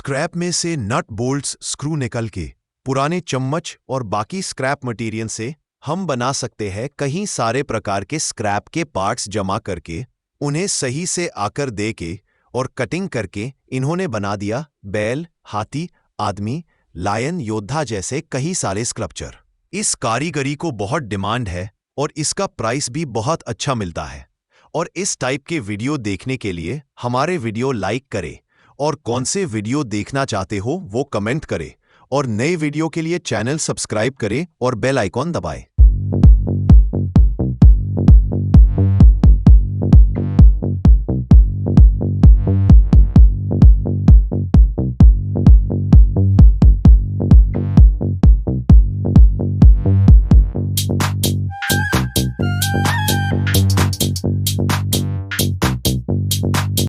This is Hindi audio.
स्क्रैप में से नट बोल्ट्स स्क्रू निकल के पुराने चम्मच और बाकी स्क्रैप मटेरियल से हम बना सकते हैं कई सारे प्रकार के स्क्रैप के पार्ट्स जमा करके उन्हें सही से आकर दे के और कटिंग करके इन्होंने बना दिया बैल, हाथी, आदमी, लायन, योद्धा जैसे कई सारे स्कल्पचर। इस कारीगरी को बहुत डिमांड है और इसका प्राइस भी बहुत अच्छा मिलता है। और इस टाइप के वीडियो देखने के लिए हमारे वीडियो लाइक करें और कौन से वीडियो देखना चाहते हो वो कमेंट करें और नए वीडियो के लिए चैनल सब्सक्राइब करें और बेल आइकॉन दबाएं।